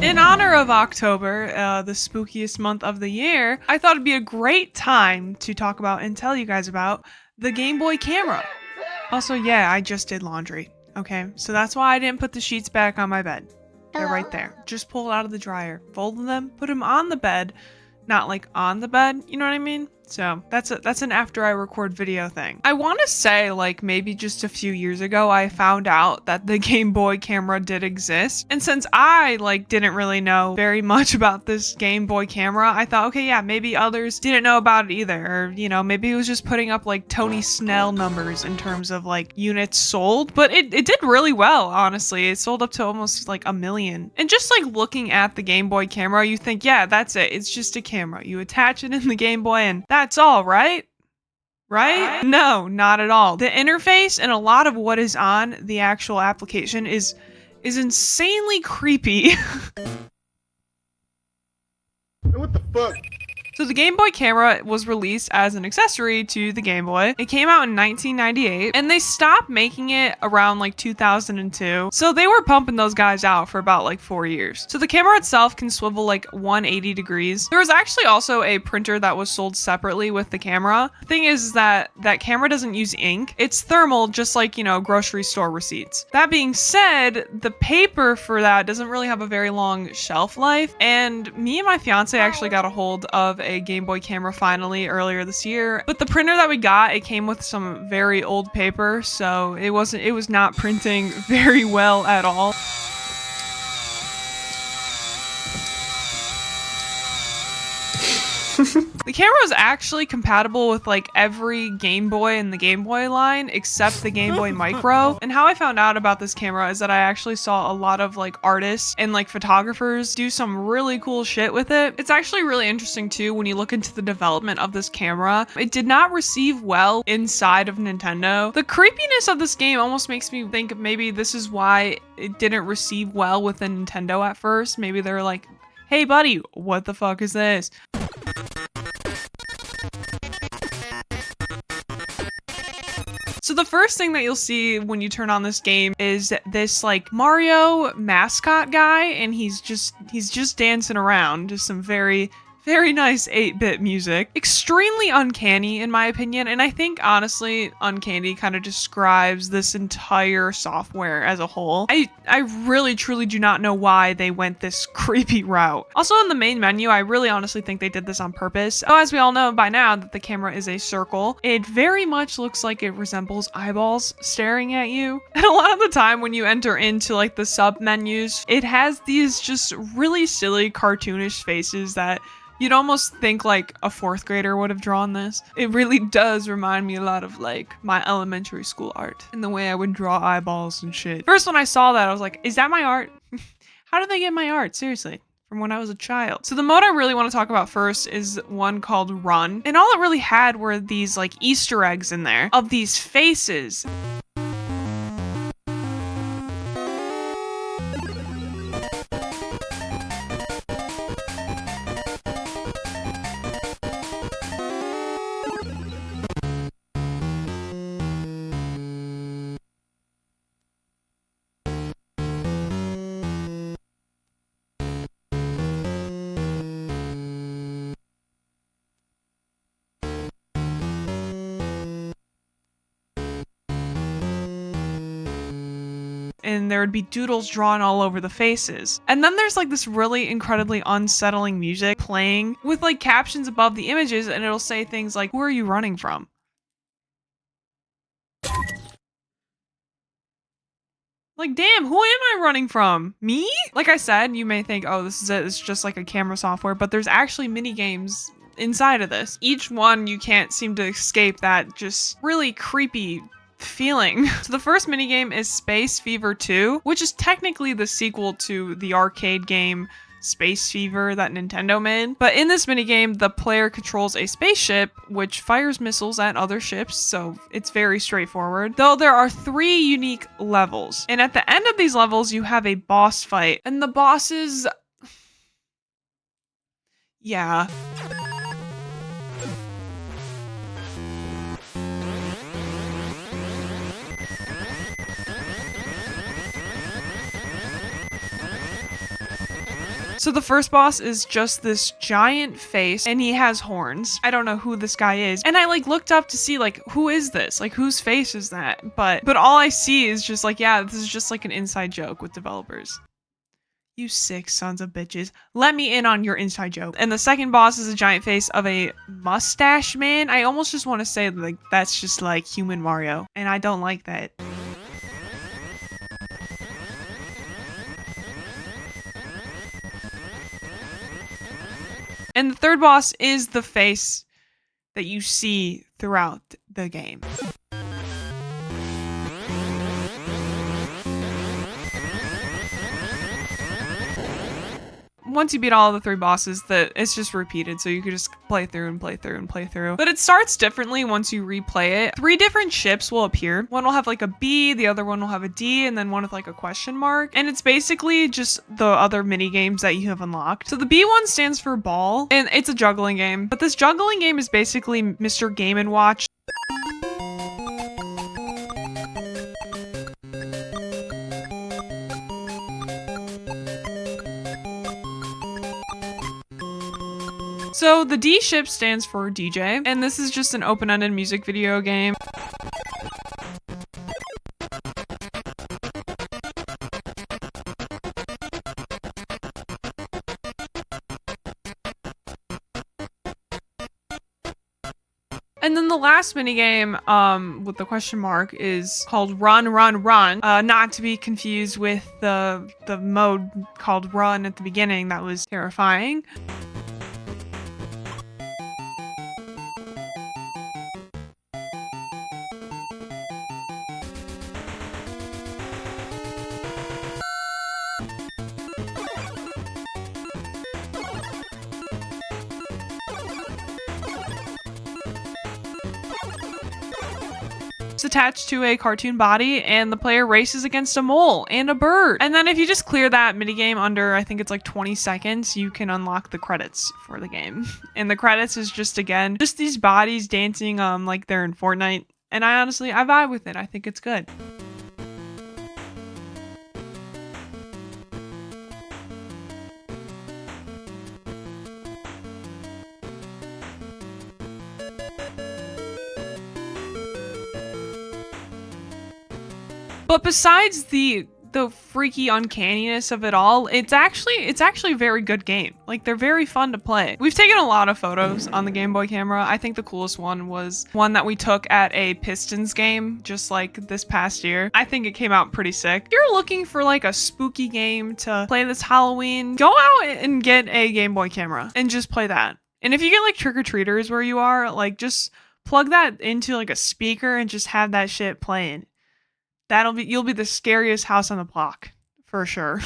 In honor of October, the spookiest month of the year, I thought it'd be a great time to talk about and tell you guys about the Game Boy camera. Also, yeah, I just did laundry. Okay, so that's why I didn't put the sheets back on my bed. They're right there. Just pull it out of the dryer, fold them, put them on the bed, not like on the bed, you know what I mean? So that's an after I record video thing. I want to say like maybe just a few years ago I found out that the Game Boy camera did exist. And since I like didn't really know very much about this Game Boy camera, I thought, okay, yeah, maybe others didn't know about it either. Or, you know, maybe it was just putting up like Tony Snell numbers in terms of like units sold. But it did really well, honestly. It sold up to almost like 1 million. And just like looking at the Game Boy camera, you think, yeah, that's it. It's just a camera. You attach it in the Game Boy and that's all, right? Right? No, not at all. The interface and a lot of what is on the actual application is insanely creepy. What the fuck? So the Game Boy camera was released as an accessory to the Game Boy. It came out in 1998 and they stopped making it around like 2002. So they were pumping those guys out for about like 4 years. So the camera itself can swivel like 180 degrees. There was actually also a printer that was sold separately with the camera. The thing is that camera doesn't use ink. It's thermal, just like, you know, grocery store receipts. That being said, the paper for that doesn't really have a very long shelf life. And me and my fiance actually got a hold of a Game Boy camera finally earlier this year, but the printer that we got, it came with some very old paper, so it was not printing very well at all. The camera was actually compatible with like every Game Boy in the Game Boy line except the Game Boy Micro. And how I found out about this camera is that I actually saw a lot of like artists and like photographers do some really cool shit with it. It's actually really interesting too when you look into the development of this camera. It did not receive well inside of Nintendo. The creepiness of this game almost makes me think maybe this is why it didn't receive well within Nintendo at first. Maybe they're like, hey buddy, what the fuck is this? So the first thing that you'll see when you turn on this game is this like Mario mascot guy, and he's just dancing around, just some very nice 8-bit music. Extremely uncanny in my opinion, and I think honestly Uncanny kind of describes this entire software as a whole. I really truly do not know why they went this creepy route. Also in the main menu, I really honestly think they did this on purpose. Oh, as we all know by now that the camera is a circle, it very much looks like it resembles eyeballs staring at you. And a lot of the time when you enter into like the sub menus, it has these just really silly cartoonish faces that you'd almost think like a 4th grader would have drawn this. It really does remind me a lot of like my elementary school art and the way I would draw eyeballs and shit. First when I saw that, I was like, is that my art? How did they get my art? Seriously. From when I was a child. So the mode I really want to talk about first is one called Run. And all it really had were these like Easter eggs in there of these faces. And there would be doodles drawn all over the faces. And then there's like this really incredibly unsettling music playing with like captions above the images, and it'll say things like, who are you running from? Like, damn, who am I running from? Me? Like I said, you may think, oh, this is it. It's just like a camera software, but there's actually mini games inside of this. Each one, you can't seem to escape that just really creepy feeling. So the first minigame is Space Fever 2, which is technically the sequel to the arcade game Space Fever that Nintendo made. But in this minigame, the player controls a spaceship which fires missiles at other ships, so it's very straightforward. Though there are 3 unique levels. And at the end of these levels, you have a boss fight. And the bosses... yeah. So the first boss is just this giant face and he has horns. I don't know who this guy is. And I like looked up to see like, who is this? Like whose face is that? But all I see is just like, yeah, this is just like an inside joke with developers. You sick sons of bitches. Let me in on your inside joke. And the second boss is a giant face of a mustache man. I almost just want to say like, that's just like human Mario. And I don't like that. And the third boss is the face that you see throughout the game. Once you beat all of the 3 bosses, it's just repeated, so you could just play through and play through and play through. But it starts differently once you replay it. 3 different ships will appear. One will have like a B, the other one will have a D, and then one with like a question mark. And it's basically just the other mini games that you have unlocked. So the B one stands for ball, and it's a juggling game. But this juggling game is basically Mr. Game & Watch. So the D ship stands for DJ, and this is just an open-ended music video game. And then the last minigame with the question mark is called Run, Run, Run. Not to be confused with the mode called Run at the beginning. That was terrifying. It's attached to a cartoon body, and the player races against a mole and a bird. And then if you just clear that minigame under, I think it's like 20 seconds, you can unlock the credits for the game. And the credits is just, again, just these bodies dancing like they're in Fortnite. And I vibe with it. I think it's good. But besides the freaky uncanniness of it all, it's actually a very good game. Like, they're very fun to play. We've taken a lot of photos on the Game Boy camera. I think the coolest one was one that we took at a Pistons game just like this past year. I think it came out pretty sick. If you're looking for like a spooky game to play this Halloween, go out and get a Game Boy camera and just play that. And if you get like trick-or-treaters where you are, like just plug that into like a speaker and just have that shit playing. You'll be the scariest house on the block, for sure.